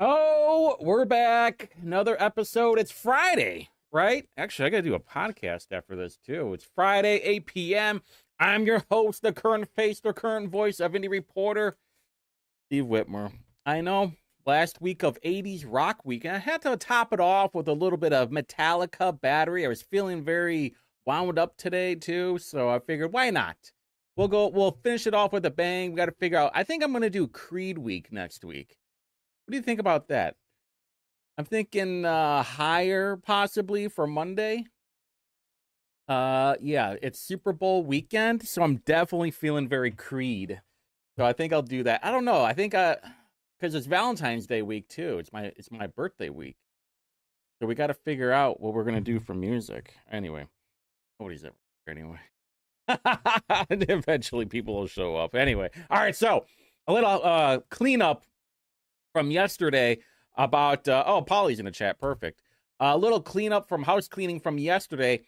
Oh, we're back. Another episode. It's Friday, right? Actually, I got to do a podcast after this, too. It's Friday, 8 p.m. I'm your host, the current face, the current voice of Indy reporter, Steve Whitmer. I know, last week of 80s Rock Week, and I had to top it off with a little bit of Metallica Battery. I was feeling very wound up today, too, so I figured, why not? We'll finish it off with a bang. We got to figure out, I think I'm going to do Creed Week next week. What do you think about that? I'm thinking higher possibly for Monday. Yeah, it's Super Bowl weekend, so I'm definitely feeling very Creed. So I think I'll do that. I don't know. I think because it's Valentine's Day week too. It's my birthday week. So we got to figure out what we're going to do for music. Anyway, nobody's ever here anyway. Eventually people will show up. Anyway, all right, so a little cleanup from yesterday about Polly's in the chat. Perfect. A little cleanup from house cleaning from yesterday.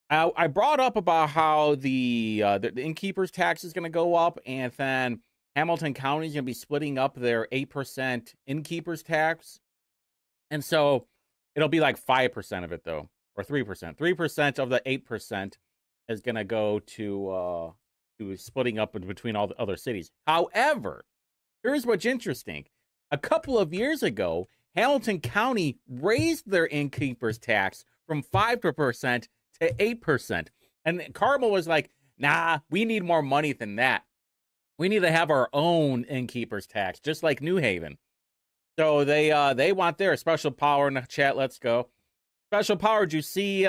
I brought up about how the innkeeper's tax is going to go up, and then Hamilton County is going to be splitting up their 8% innkeeper's tax, and so it'll be like 5% of it though, or 3%. 3% of the 8% is going to go to splitting up between all the other cities. However, here's what's interesting. A couple of years ago, Hamilton County raised their innkeeper's tax from 5% to 8%. And Carmel was like, nah, we need more money than that. We need to have our own innkeeper's tax, just like New Haven. So they want their special power in the chat. Let's go. Special power, did you see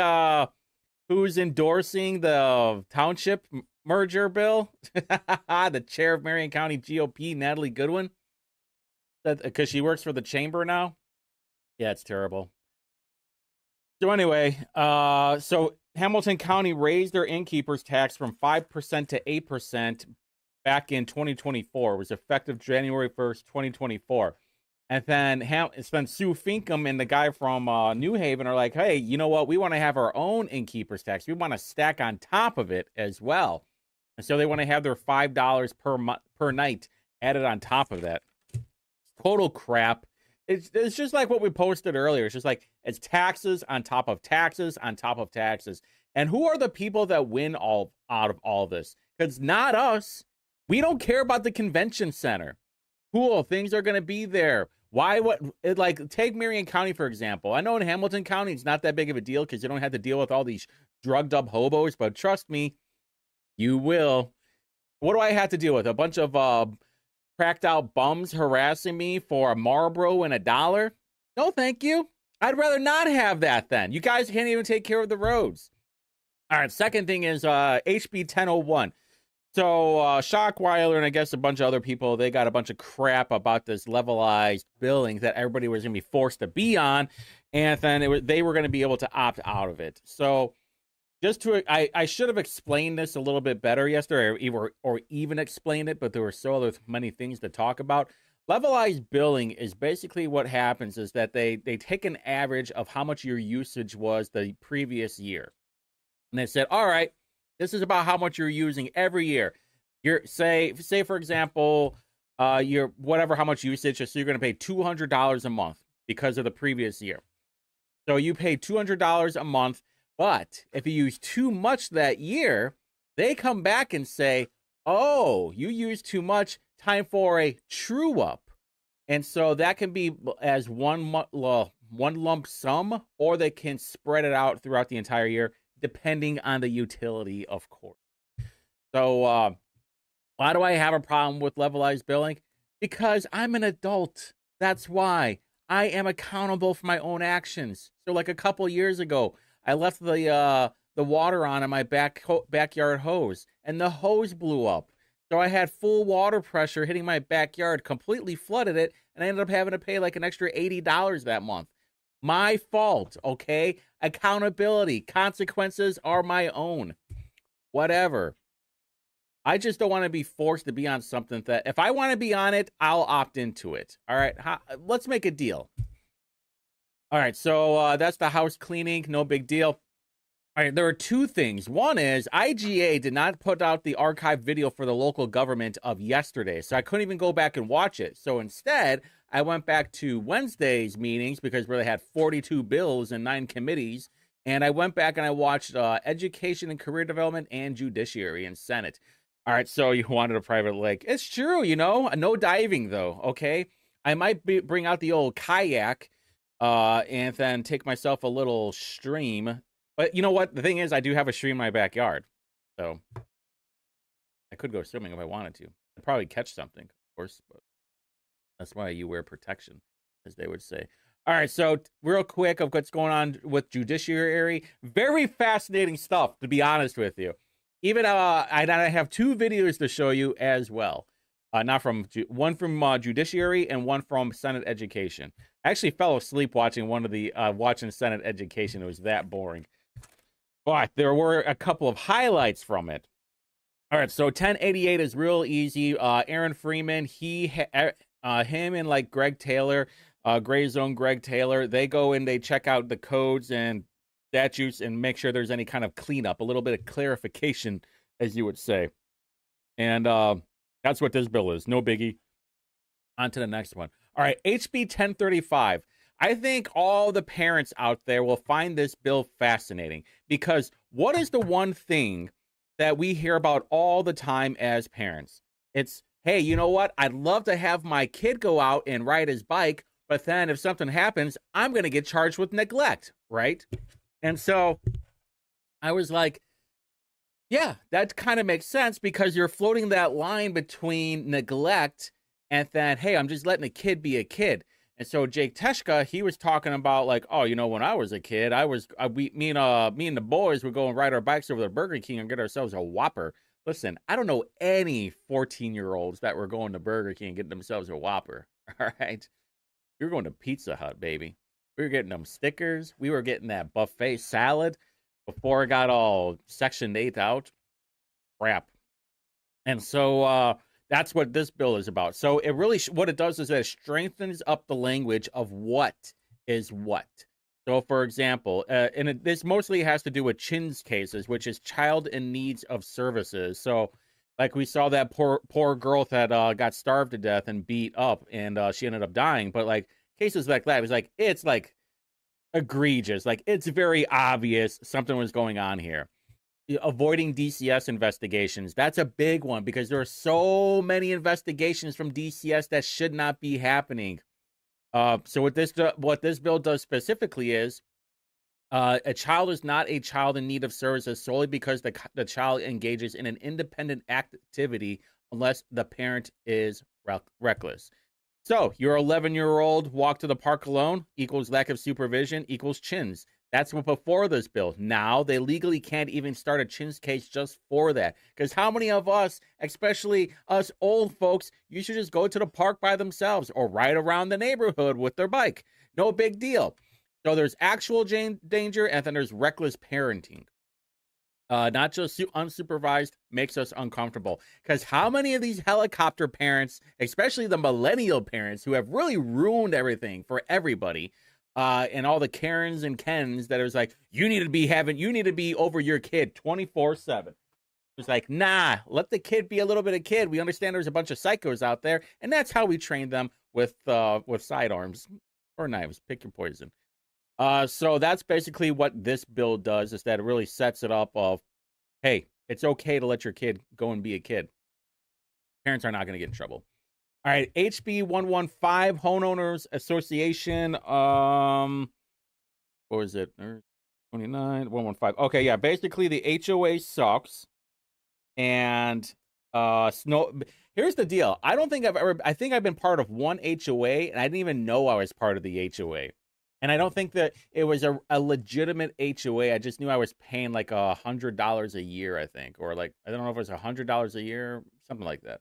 who's endorsing the township merger bill? The chair of Marion County GOP, Natalie Goodwin. Because she works for the chamber now? Yeah, it's terrible. So anyway, so Hamilton County raised their innkeeper's tax from 5% to 8% back in 2024. It was effective January 1st, 2024. And then Sue Finkham and the guy from New Haven are like, hey, you know what? We want to have our own innkeeper's tax. We want to stack on top of it as well. And so they want to have their $5 per night added on top of that. Total crap. It's just like what we posted earlier. It's just like it's taxes on top of taxes on top of taxes. And who are the people that win out of all this? Because not us. We don't care about the convention center. Cool, things are going to be there. Why? Take Marion County, for example. I know in Hamilton County, it's not that big of a deal because you don't have to deal with all these drugged up hobos. But trust me, you will. What do I have to deal with? A bunch of cracked out bums harassing me for a Marlboro and $1? No, thank you. I'd rather not have that then. You guys can't even take care of the roads. All right, second thing is HB 1001. So Shockweiler and I guess a bunch of other people, they got a bunch of crap about this levelized billing that everybody was going to be forced to be on, and then they were going to be able to opt out of it. So I should have explained this a little bit better yesterday, or even explained it, but there were so many things to talk about. Levelized billing is basically what happens is that they take an average of how much your usage was the previous year. And they said, all right, this is about how much you're using every year. Say for example, how much usage is, so you're going to pay $200 a month because of the previous year. So you pay $200 a month, But if you use too much that year, they come back and say, oh, you used too much, time for a true up. And so that can be as one lump sum, or they can spread it out throughout the entire year, depending on the utility, of course. So why do I have a problem with levelized billing? Because I'm an adult. That's why. I am accountable for my own actions. So like a couple years ago, I left the water on in my backyard hose, and the hose blew up. So I had full water pressure hitting my backyard, completely flooded it, and I ended up having to pay like an extra $80 that month. My fault, okay? Accountability, consequences are my own. Whatever. I just don't want to be forced to be on something that, if I want to be on it, I'll opt into it. All right, let's make a deal. All right, so that's the house cleaning. No big deal. All right, there are two things. One is IGA did not put out the archive video for the local government of yesterday, so I couldn't even go back and watch it. So instead, I went back to Wednesday's meetings because where they had 42 bills and 9 committees, and I went back and I watched Education and Career Development and Judiciary and Senate. All right, so you wanted a private lake. It's true, you know, no diving though, okay? I might bring out the old kayak and then take myself a little stream. But you know what? The thing is, I do have a stream in my backyard. So I could go swimming if I wanted to. I'd probably catch something, of course. But that's why you wear protection, as they would say. All right, so real quick of what's going on with judiciary. Very fascinating stuff, to be honest with you. Even I have 2 videos to show you as well. Not from one from Judiciary and one from Senate Education. I actually fell asleep watching one of the watching Senate Education. It was that boring. But there were a couple of highlights from it. All right, so 1088 is real easy. Aaron Freeman, him and like Greg Taylor, Gray Zone Greg Taylor, they go in, they check out the codes and statutes and make sure there's any kind of cleanup, a little bit of clarification, as you would say. And that's what this bill is. No biggie. On to the next one. All right, HB 1035. I think all the parents out there will find this bill fascinating because what is the one thing that we hear about all the time as parents? It's, hey, you know what? I'd love to have my kid go out and ride his bike, but then if something happens, I'm going to get charged with neglect, right? And so I was like, yeah, that kind of makes sense because you're floating that line between neglect and then, hey, I'm just letting a kid be a kid. And so Jake Teshka, he was talking about like, oh, you know, when I was a kid, me and the boys would go and ride our bikes over to Burger King and get ourselves a Whopper. Listen, I don't know any 14-year-olds that were going to Burger King and getting themselves a Whopper. All right. We were going to Pizza Hut, baby. We were getting them stickers. We were getting that buffet salad before it got all Section 8 out. Crap. And so that's what this bill is about. So it really, what it does is that it strengthens up the language of what is what. So, for example, this mostly has to do with CHINS cases, which is child in needs of services. So, like we saw that poor girl that got starved to death and beat up, and she ended up dying. But like cases like that, it's like egregious. Like it's very obvious something was going on here. Avoiding DCS investigations. That's a big one because there are so many investigations from DCS that should not be happening. So what this bill does specifically is a child is not a child in need of services solely because the child engages in an independent activity unless the parent is reckless. So your 11-year-old walk to the park alone equals lack of supervision equals CHINS. That's what before this bill. Now they legally can't even start a CHINS case just for that. Because how many of us, especially us old folks, you should just go to the park by themselves or ride around the neighborhood with their bike. No big deal. So there's actual danger and then there's reckless parenting. Not just unsupervised, makes us uncomfortable. Because how many of these helicopter parents, especially the millennial parents who have really ruined everything for everybody, and all the Karens and Kens that is like, you need to be over your kid 24/7. It's like, nah, let the kid be a little bit of kid. We understand there's a bunch of psychos out there, and that's how we train them with sidearms or knives. Pick your poison. So that's basically what this bill does, is that it really sets it up of, hey, it's okay to let your kid go and be a kid. Parents are not going to get in trouble. All right, HB 115, Homeowners Association. What was it? 29, 115. Okay, yeah, basically the HOA sucks. And here's the deal. I think I've been part of one HOA, and I didn't even know I was part of the HOA. And I don't think that it was a legitimate HOA. I just knew I was paying like $100 a year, I think. Or like, I don't know if it was $100 a year, something like that.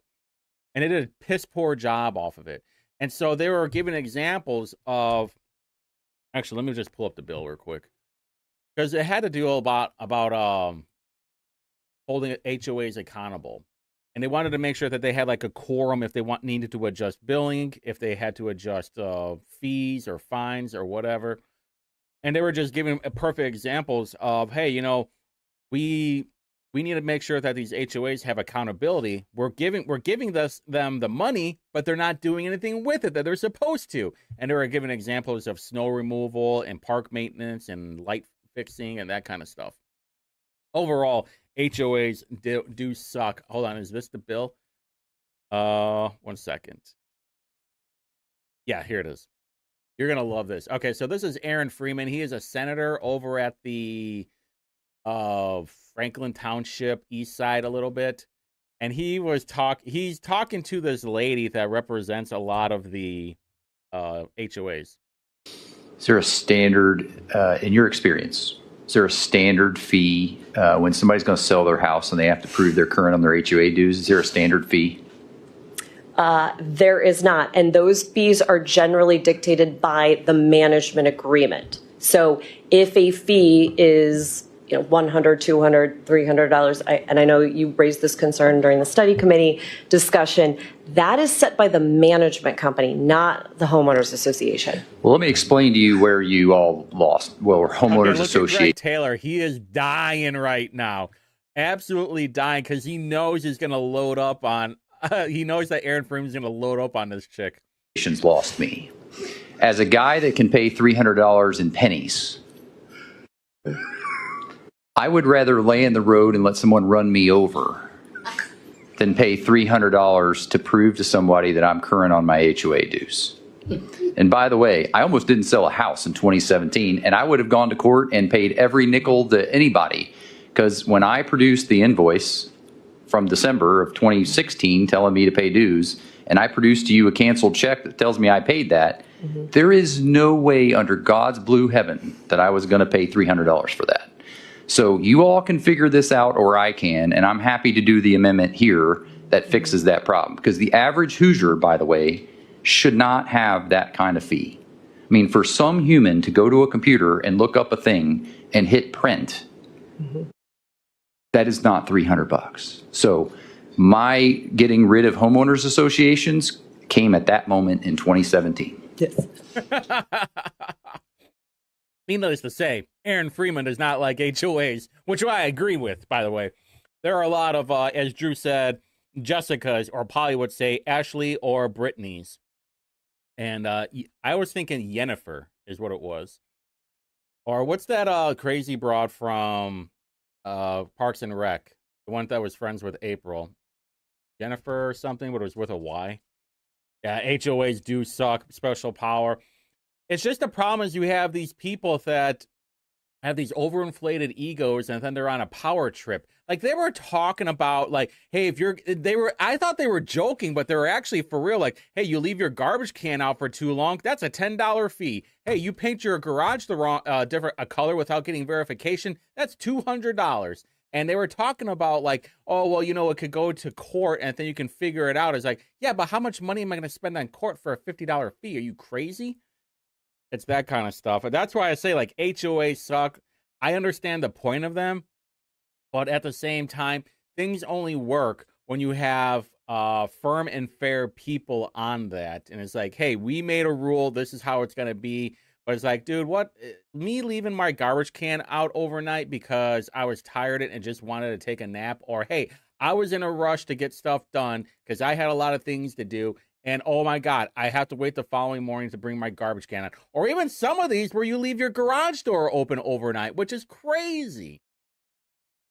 And it did a piss poor job off of it. And so they were giving examples of, actually, let me just pull up the bill real quick. Because it had to do about holding HOAs accountable. And they wanted to make sure that they had like a quorum if they needed to adjust billing, if they had to adjust fees or fines or whatever. And they were just giving perfect examples of, hey, you know, we need to make sure that these HOAs have accountability. We're giving them the money, but they're not doing anything with it that they're supposed to. And they were giving examples of snow removal and park maintenance and light fixing and that kind of stuff. Overall, HOAs do suck. Hold on, is this the bill? 1 second. Yeah, here it is. You're gonna love this. Okay, so this is Aaron Freeman. He is a senator over at the Franklin Township East Side a little bit, and he's talking to this lady that represents a lot of the HOAs. Is there a standard, in your experience, is there a standard fee when somebody's going to sell their house and they have to prove they're current on their HOA dues? Is there a standard fee? There is not. And those fees are generally dictated by the management agreement. So if a fee is $100, $200, $300, and I know you raised this concern during the study committee discussion, that is set by the management company, not the homeowners association. Well, let me explain to you where you all lost. Well, homeowners association. Taylor, he is dying right now, absolutely dying, because he knows he's going to load up on. He knows that Aaron Freeman's going to load up on this chick. Lost me as a guy that can pay $300 in pennies. I would rather lay in the road and let someone run me over than pay $300 to prove to somebody that I'm current on my HOA dues. And by the way, I almost didn't sell a house in 2017, and I would have gone to court and paid every nickel to anybody, because when I produced the invoice from December of 2016 telling me to pay dues, and I produced to you a canceled check that tells me I paid that, there is no way under God's blue heaven that I was going to pay $300 for that. So you all can figure this out, or I can, and I'm happy to do the amendment here that fixes that problem. Because the average Hoosier, by the way, should not have that kind of fee. I mean, for some human to go to a computer and look up a thing and hit print, that is not $300. So my getting rid of homeowners associations came at that moment in 2017. Yes. Needless to say, Aaron Freeman does not like HOAs, which I agree with, by the way. There are a lot of, as Drew said, Jessica's, or Polly would say, Ashley or Brittany's. And I was thinking Yennefer is what it was. Or what's that crazy broad from Parks and Rec? The one that was friends with April. Jennifer or something, but it was with a Y. Yeah, HOAs do suck. Special power. It's just the problem is you have these people that have these overinflated egos, and then they're on a power trip. Like they were talking about, like, hey, I thought they were joking, but they were actually for real. Like, hey, you leave your garbage can out for too long, that's a $10 fee. Hey, you paint your garage the wrong, different color without getting verification, that's $200. And they were talking about like, oh, well, it could go to court and then you can figure it out. It's like, yeah, but how much money am I going to spend on court for a $50 fee? Are you crazy? It's that kind of stuff. And that's why I say, like, HOAs suck. I understand the point of them, but at the same time, things only work when you have firm and fair people on that. And it's like, hey, we made a rule. This is how it's going to be. But it's like, dude, what? Me leaving my garbage can out overnight because I was tired and just wanted to take a nap? Or, hey, I was in a rush to get stuff done because I had a lot of things to do, And oh my God, I have to wait the following morning to bring my garbage can out. Or even some of these where you leave your garage door open overnight, which is crazy.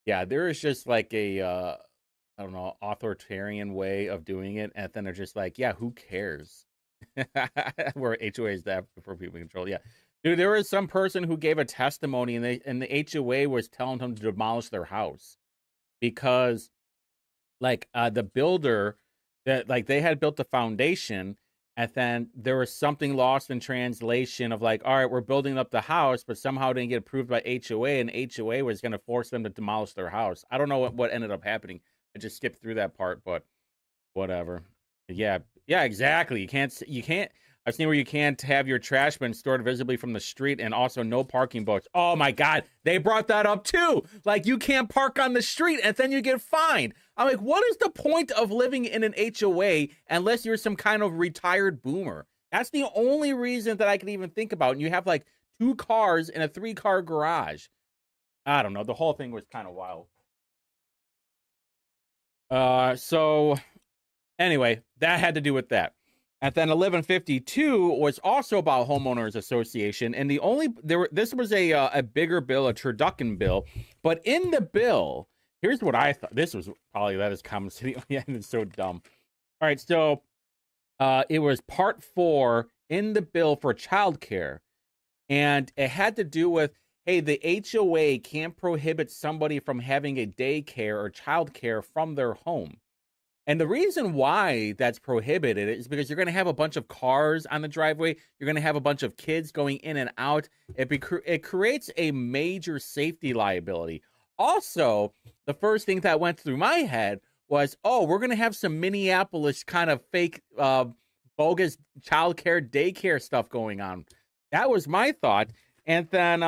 Yeah, there is just like a, I don't know, authoritarian way of doing it. And then they're just like, yeah, who cares? Where HOA is that for people control. Yeah. Dude, there was some person who gave a testimony and the HOA was telling them to demolish their house because like the builder that like they had built the foundation and then there was something lost in translation of like, all right, we're building up the house, but somehow didn't get approved by HOA and HOA was going to force them to demolish their house. I don't know what ended up happening. I just skipped through that part, but whatever. Yeah, yeah, exactly. You can't. I've seen where you can't have your trash bin stored visibly from the street, and also no parking boats. Oh my God, they brought that up too. Like you can't park on the street, and then you get fined. I'm like, what is the point of living in an HOA unless you're some kind of retired boomer? That's the only reason that I can even think about. And you have like 2 cars in a 3-car garage. I don't know. The whole thing was kind of wild. So anyway, that had to do with that. And then 1152 was also about homeowners association, and this was a bigger bill, a turducken bill, but in the bill, here's what I thought. This was probably that is common city. Yeah, it's so dumb. All right, so it was part 4 in the bill for childcare, and it had to do with, hey, the HOA can't prohibit somebody from having a daycare or childcare from their home. And the reason why that's prohibited is because you're going to have a bunch of cars on the driveway. You're going to have a bunch of kids going in and out. It creates a major safety liability. Also, the first thing that went through my head was, oh, we're going to have some Minneapolis kind of fake, bogus childcare, daycare stuff going on. That was my thought. And then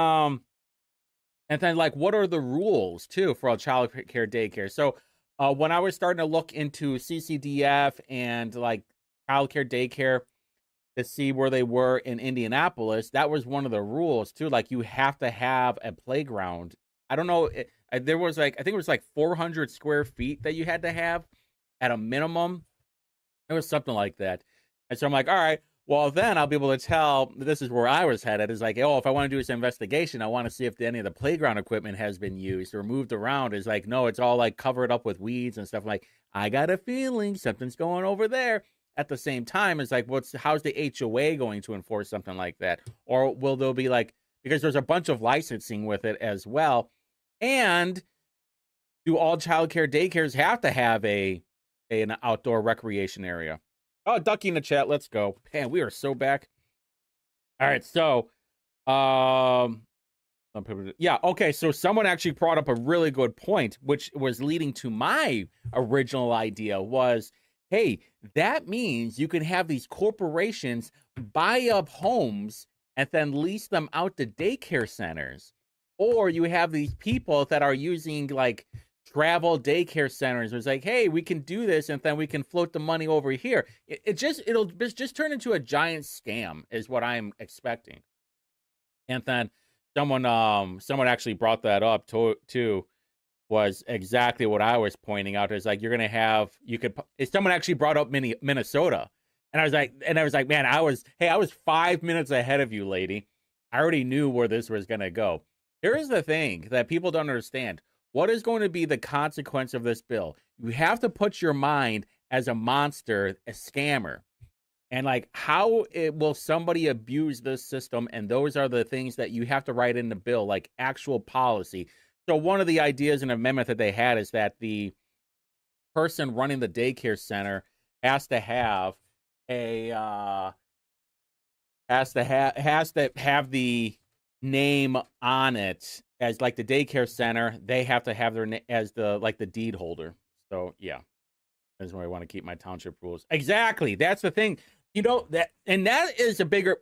like, what are the rules too for a childcare daycare? So, when I was starting to look into CCDF and like childcare daycare to see where they were in Indianapolis, that was one of the rules too. Like you have to have a playground. I don't know. There was like, I think it was like 400 square feet that you had to have at a minimum. It was something like that. And so I'm like, all right, well, then I'll be able to tell, this is where I was headed, is like, oh, if I want to do this investigation, I want to see if any of the playground equipment has been used or moved around. Is like, no, it's all like covered up with weeds and stuff. Like, I got a feeling something's going over there. At the same time, it's like, how's the HOA going to enforce something like that? Or will there be like, because there's a bunch of licensing with it as well. And do all childcare daycares have to have an outdoor recreation area? Oh, Ducky in the chat. Let's go. Man, we are so back. All right. So, yeah. Okay. So someone actually brought up a really good point, which was leading to my original idea was, hey, that means you can have these corporations buy up homes and then lease them out to daycare centers. Or you have these people that are using like travel daycare centers. It's like, hey, we can do this and then we can float the money over here. It'll just turn into a giant scam is what I'm expecting. And then someone actually brought that up too, was exactly what I was pointing out. Is like, you're going to have, someone actually brought up Minnesota. And I was like, man, I was 5 minutes ahead of you, lady. I already knew where this was going to go. Here's the thing that people don't understand. What is going to be the consequence of this bill? You have to put your mind as a monster, a scammer. And like, how will somebody abuse this system? And those are the things that you have to write in the bill, like actual policy. So one of the ideas and amendment that they had is that the person running the daycare center has to have the name on it as like the daycare center. They have to have their name as the deed holder. So yeah, that's where I want to keep my township rules. Exactly. That's the thing. That is a bigger,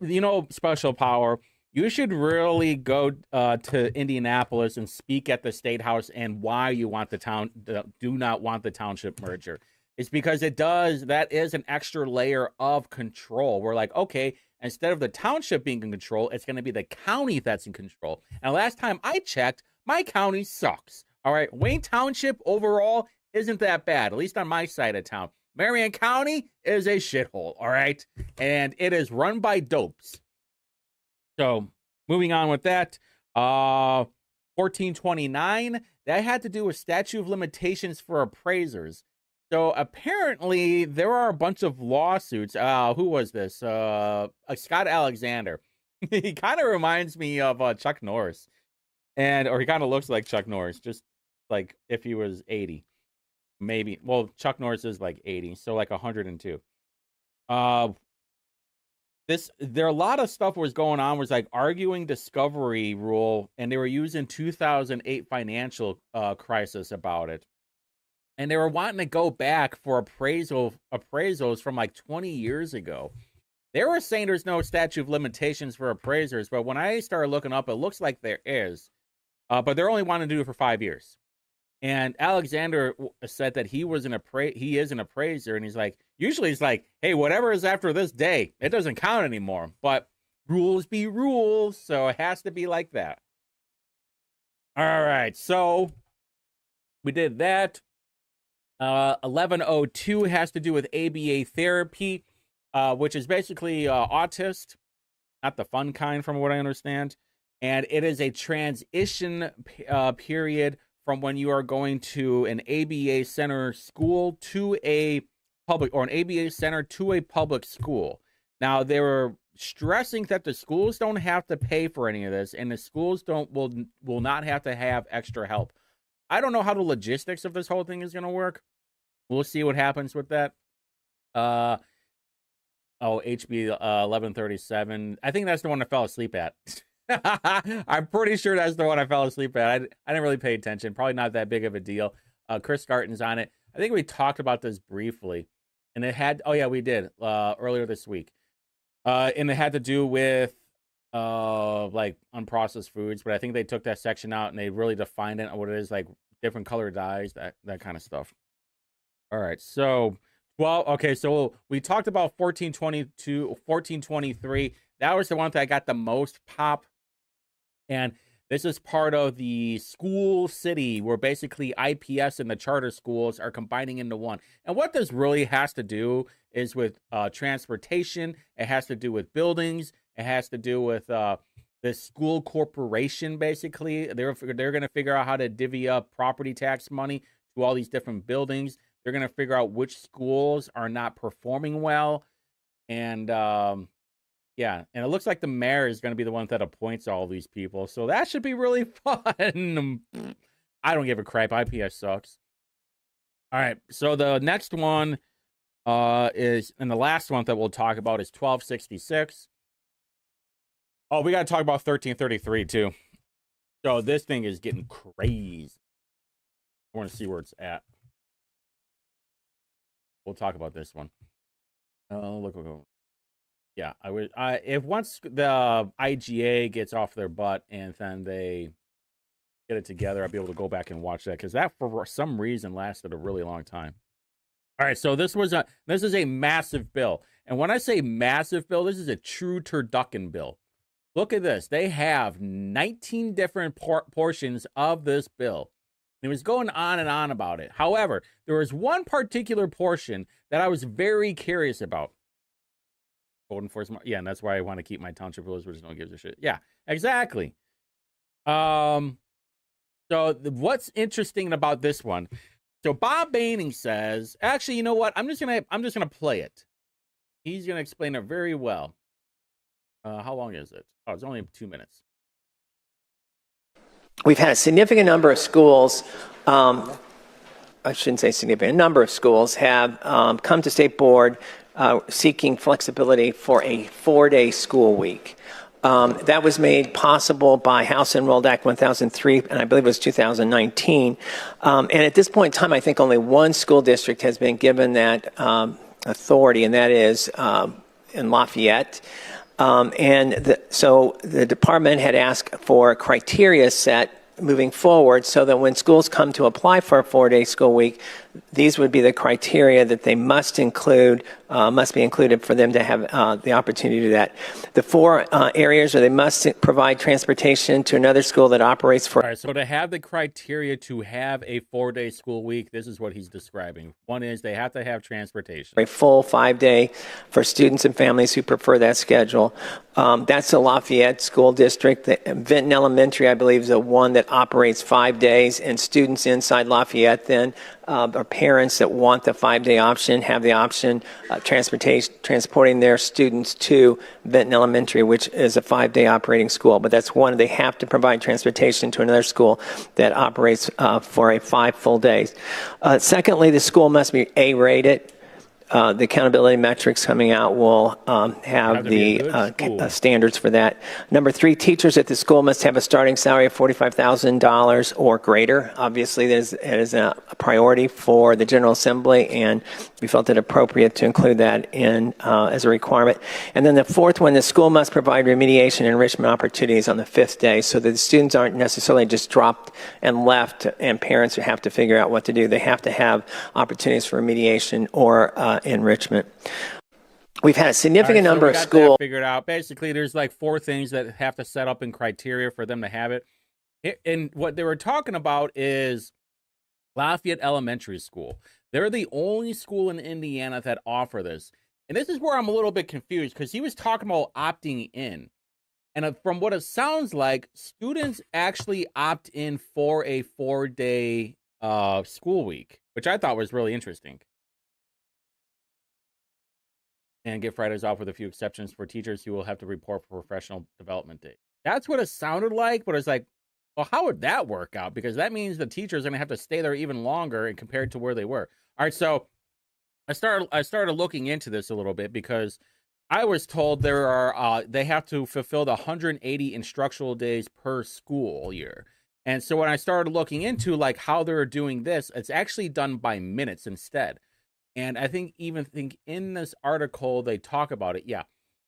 special power. You should really go to Indianapolis and speak at the state house and why you want do not want the township merger. It's because that is an extra layer of control. We're like, okay, instead of the township being in control, it's going to be the county that's in control. And last time I checked, my county sucks. All right, Wayne Township overall isn't that bad, at least on my side of town. Marion County is a shithole, all right? And it is run by dopes. So moving on with that, 1429, that had to do with statute of limitations for appraisers. So apparently there are a bunch of lawsuits. Who was this? Scott Alexander. He kind of reminds me of Chuck Norris. Or he kind of looks like Chuck Norris, just like if he was 80. Maybe. Well, Chuck Norris is like 80, so like 102. There a lot of stuff was going on, was like arguing discovery rule, and they were using 2008 financial crisis about it. And they were wanting to go back for appraisals from like 20 years ago. They were saying there's no statute of limitations for appraisers, but when I started looking up, it looks like there is. But they're only wanting to do it for 5 years. And Alexander said that he is an appraiser, and he's like, usually it's like, hey, whatever is after this day, it doesn't count anymore. But rules be rules, so it has to be like that. All right, so we did that. 1102 has to do with ABA therapy, which is basically autist, not the fun kind, from what I understand. And it is a transition period from when you are going to an ABA center school to a public, or an ABA center to a public school. Now, they were stressing that the schools don't have to pay for any of this, and the schools will not have to have extra help. I don't know how the logistics of this whole thing is going to work. We'll see what happens with that. HB 1137. I think that's the one I fell asleep at. I'm pretty sure that's the one I fell asleep at. I didn't really pay attention. Probably not that big of a deal. Chris Garton's on it. I think we talked about this briefly. And it had, we did earlier this week. And it had to do with like unprocessed foods, but I think they took that section out and they really defined it, what it is, like different color dyes, that kind of stuff. All right, so so we talked about 1422, 1423. That was the one that I got the most pop, and this is part of the school city where basically IPS and the charter schools are combining into one. And what this really has to do is with transportation. It has to do with buildings. It has to do with the school corporation, basically. They're going to figure out how to divvy up property tax money to all these different buildings. They're going to figure out which schools are not performing well. And, and it looks like the mayor is going to be the one that appoints all these people. So that should be really fun. I don't give a crap. IPS sucks. All right. So the next one and the last one that we'll talk about is 1266. Oh, we got to talk about 1333 too. So this thing is getting crazy. I want to see where it's at. We'll talk about this one. Oh, look. Yeah, if once the IGA gets off their butt and then they get it together, I'll be able to go back and watch that, because that for some reason lasted a really long time. All right, so this is a massive bill. And when I say massive bill, this is a true turducken bill. Look at this. They have 19 different portions of this bill. It was going on and on about it. However, there was one particular portion that I was very curious about. Code enforcement. Yeah, and that's why I want to keep my township rules, which no one gives a shit. Yeah, exactly. So what's interesting about this one? So Bob Baining says, actually, you know what? I'm just gonna play it. He's gonna explain it very well. How long is it? Oh, it's only 2 minutes. We've had a significant number of schools, I shouldn't say significant, a number of schools have come to state board seeking flexibility for a 4-day school week. That was made possible by House Enrolled Act 1003, and I believe it was 2019. And at this point in time, I think only one school district has been given that authority, and that is in Lafayette. So the department had asked for criteria set moving forward so that when schools come to apply for a 4-day school week, these would be the criteria that they must include must be included for them to have the opportunity to do that. The four areas are they must provide transportation to another school that operates for. All right, so to have the criteria to have a 4-day school week, this is what he's describing. One is they have to have transportation. A full 5-day for students and families who prefer that schedule. That's the Lafayette School District. The Vinton Elementary, I believe, is the one that operates 5 days, and students inside Lafayette then, or parents that want the 5-day option, have the option transporting their students to Vinton Elementary, which is a 5-day operating school. But that's one, they have to provide transportation to another school that operates for a 5 full days. Secondly, the school must be A-rated. The accountability metrics coming out will have the standards for that. Number 3, teachers at the school must have a starting salary of $45,000 or greater. Obviously, it is a priority for the General Assembly, and we felt it appropriate to include that in as a requirement. And then the 4th one, the school must provide remediation and enrichment opportunities on the 5th day so that the students aren't necessarily just dropped and left and parents have to figure out what to do. They have to have opportunities for remediation or enrichment. We've had a significant number of schools figured out. Basically, there's like 4 things that have to set up in criteria for them to have it. And what they were talking about is Lafayette Elementary School. They're the only school in Indiana that offer this. And this is where I'm a little bit confused because he was talking about opting in. And from what it sounds like, students actually opt in for a 4-day school week, which I thought was really interesting. And get Fridays off with a few exceptions for teachers who will have to report for professional development day. That's what it sounded like, but it's like, well, how would that work out? Because that means the teachers are going to have to stay there even longer and compared to where they were. All right, so I started looking into this a little bit because I was told there are they have to fulfill the 180 instructional days per school year. And so when I started looking into like how they're doing this, it's actually done by minutes instead. And I think in this article, they talk about it. Yeah.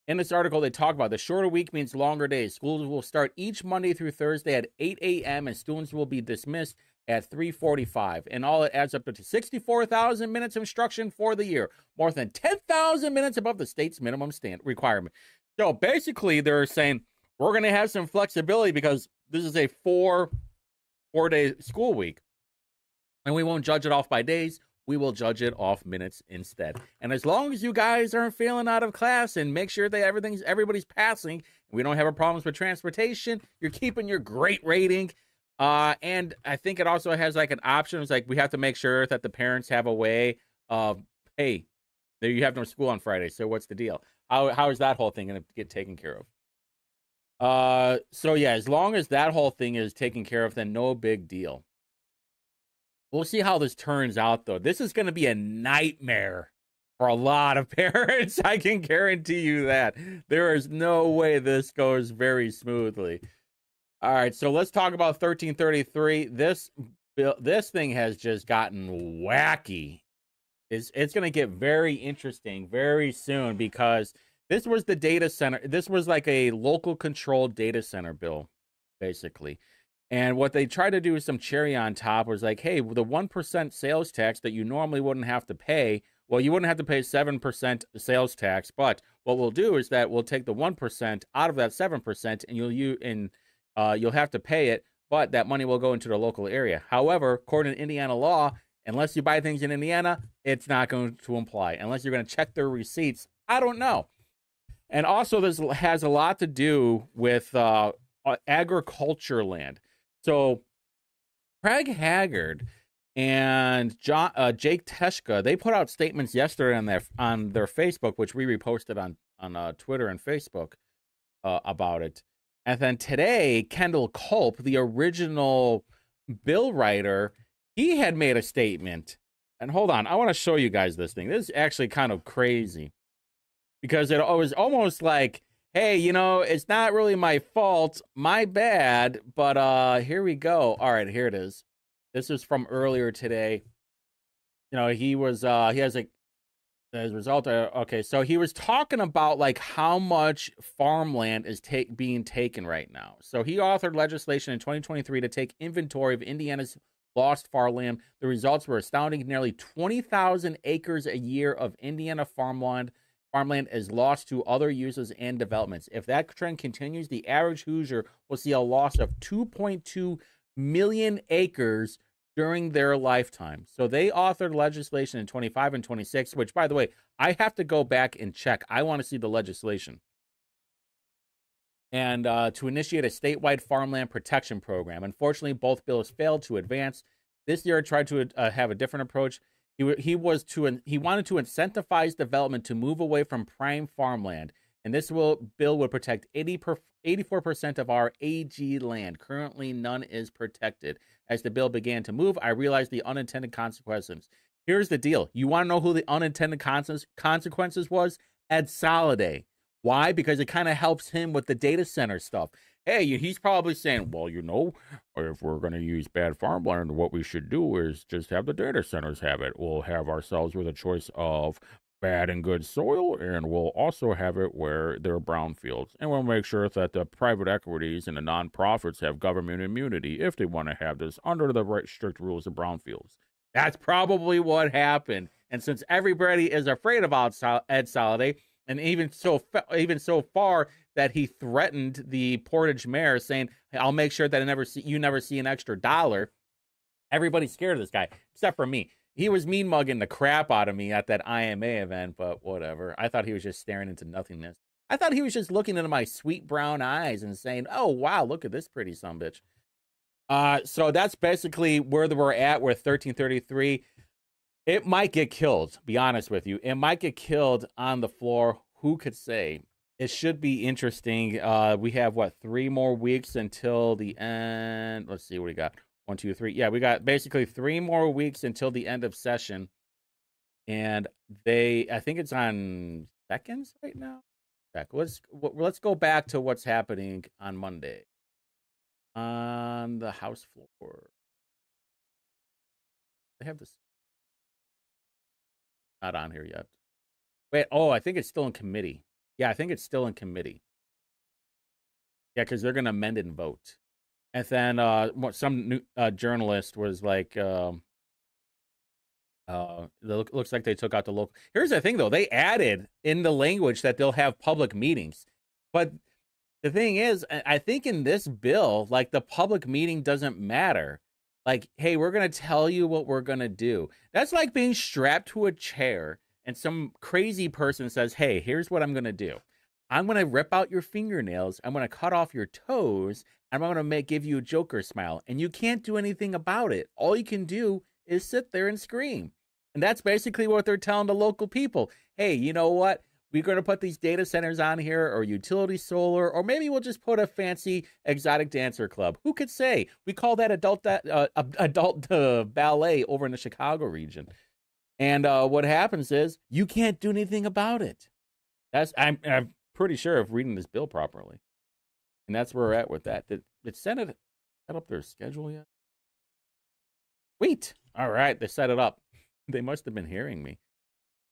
In this article, they talk about the shorter week means longer days. Schools will start each Monday through Thursday at 8 a.m. and students will be dismissed at 3:45. And all it adds up to 64,000 minutes of instruction for the year. More than 10,000 minutes above the state's minimum requirement. So basically, they're saying we're going to have some flexibility because this is a four-day school week. And we won't judge it off by days. We will judge it off minutes instead. And as long as you guys aren't failing out of class and make sure that everybody's passing, and we don't have a problems with transportation, you're keeping your great rating. And I think it also has like an option. It's like we have to make sure that the parents have a way of, hey, you have no school on Friday, so what's the deal? How is that whole thing going to get taken care of? So yeah, as long as that whole thing is taken care of, then no big deal. We'll see how this turns out, though. This is going to be a nightmare for a lot of parents. I can guarantee you that. There is no way this goes very smoothly. All right, so let's talk about 1333. This thing has just gotten wacky. It's going to get very interesting very soon because this was the data center. This was like a local controlled data center bill, basically. And what they tried to do with some cherry on top was like, hey, the 1% sales tax that you normally wouldn't have to pay, well, you wouldn't have to pay 7% sales tax, but what we'll do is that we'll take the 1% out of that 7% and you'll have to pay it, but that money will go into the local area. However, according to Indiana law, unless you buy things in Indiana, it's not going to apply. Unless you're going to check their receipts, I don't know. And also this has a lot to do with agriculture land. So Craig Haggard and Jake Teshka, they put out statements yesterday on their Facebook, which we reposted on Twitter and Facebook about it. And then today, Kendall Culp, the original bill writer, he had made a statement. And hold on, I want to show you guys this thing. This is actually kind of crazy because it was almost like, hey, it's not really my fault, my bad, but here we go. All right, here it is. This is from earlier today. He has like, as a result, okay, so he was talking about like how much farmland is being taken right now. So he authored legislation in 2023 to take inventory of Indiana's lost farmland. The results were astounding. Nearly 20,000 acres a year of Indiana farmland is lost to other uses and developments. If that trend continues, the average Hoosier will see a loss of 2.2 million acres during their lifetime. So they authored legislation in 25 and 26, which, by the way, I have to go back and check. I want to see the legislation. And to initiate a statewide farmland protection program. Unfortunately, both bills failed to advance. This year, tried to have a different approach. He wanted to incentivize development to move away from prime farmland, and this bill would protect 84% of our AG land. Currently, none is protected. As the bill began to move, I realized the unintended consequences. Here's the deal. You want to know who the unintended consequences was? Ed Soliday. Why? Because it kind of helps him with the data center stuff. Hey, he's probably saying, well, if we're going to use bad farmland, what we should do is just have the data centers have it. We'll have ourselves with a choice of bad and good soil, and we'll also have it where there are brownfields. And we'll make sure that the private equities and the nonprofits have government immunity if they want to have this under the right strict rules of brownfields. That's probably what happened. And since everybody is afraid of Ed Soliday, and even so far that he threatened the Portage mayor, saying, hey, "I'll make sure that you never see an extra dollar." Everybody's scared of this guy, except for me. He was mean mugging the crap out of me at that IMA event, but whatever. I thought he was just staring into nothingness. I thought he was just looking into my sweet brown eyes and saying, "Oh wow, look at this pretty sumbitch." So that's basically where we're at with 1333. It might get killed, be honest with you. It might get killed on the floor. Who could say? It should be interesting. We have, 3 more weeks until the end. Let's see what we got. 1, 2, 3. Yeah, we got basically 3 more weeks until the end of session. And I think it's on seconds right now. Let's go back to what's happening on Monday on the House floor. They have this. Not on here yet. Wait, I think it's still in committee. Yeah, I think it's still in committee. Yeah, because they're going to amend it and vote. And then some new, journalist was like, looks like they took out the local. Here's the thing, though. They added in the language that they'll have public meetings. But the thing is, I think in this bill, like, the public meeting doesn't matter. Like, hey, we're going to tell you what we're going to do. That's like being strapped to a chair and some crazy person says, hey, here's what I'm going to do. I'm going to rip out your fingernails. I'm going to cut off your toes. I'm going to give you a Joker smile. And you can't do anything about it. All you can do is sit there and scream. And that's basically what they're telling the local people. Hey, you know what? We're going to put these data centers on here, or utility solar, or maybe we'll just put a fancy exotic dancer club. Who could say? We call that adult ballet over in the Chicago region. And what happens is you can't do anything about it. I'm pretty sure of reading this bill properly. And that's where we're at with that. Did Senate set up their schedule yet? Wait. All right, they set it up. They must have been hearing me.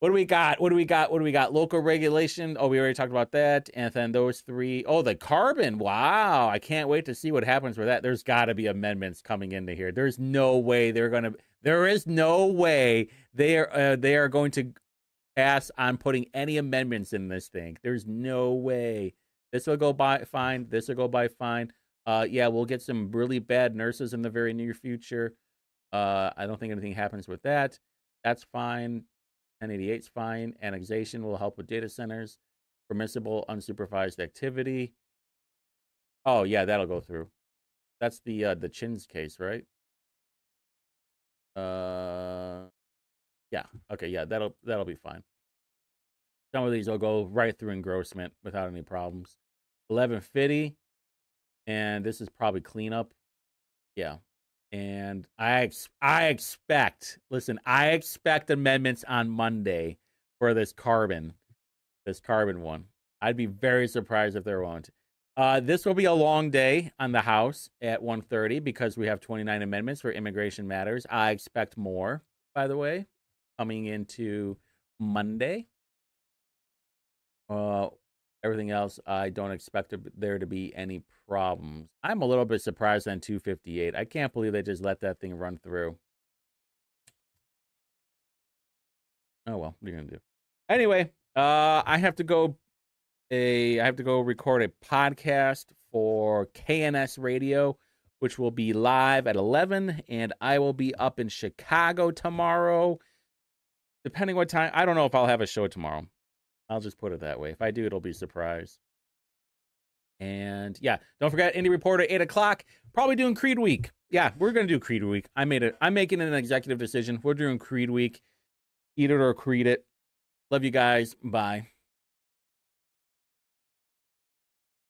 What do we got? Local regulation. Oh, we already talked about that. And then those 3. Oh, the carbon. Wow. I can't wait to see what happens with that. There's got to be amendments coming into here. There is no way they are going to pass on putting any amendments in this thing. There's no way. This will go by fine. This will go by fine. Yeah, we'll get some really bad nurses in the very near future. I don't think anything happens with that. That's fine. 1088 is fine. Annexation will help with data centers. Permissible unsupervised activity. Oh yeah, that'll go through. That's the Chins case, right? Yeah. Okay. Yeah, that'll be fine. Some of these will go right through engrossment without any problems. 1150, and this is probably cleanup. Yeah. And I expect amendments on Monday for this carbon one. I'd be very surprised if there won't. This will be a long day on the House at 1:30 because we have 29 amendments for immigration matters. I expect more, by the way, coming into Monday. Everything else, I don't expect there to be any problems. I'm a little bit surprised on 258. I can't believe they just let that thing run through. Oh well, what are you gonna do? Anyway, I have to go record a podcast for KNS Radio, which will be live at 11, and I will be up in Chicago tomorrow. Depending what time, I don't know if I'll have a show tomorrow. I'll just put it that way. If I do, it'll be a surprise. And yeah, don't forget Indy Reporter 8 o'clock. Probably doing Creed Week. Yeah, we're gonna do Creed Week. I'm making an executive decision. We're doing Creed Week. Eat it or creed it. Love you guys. Bye.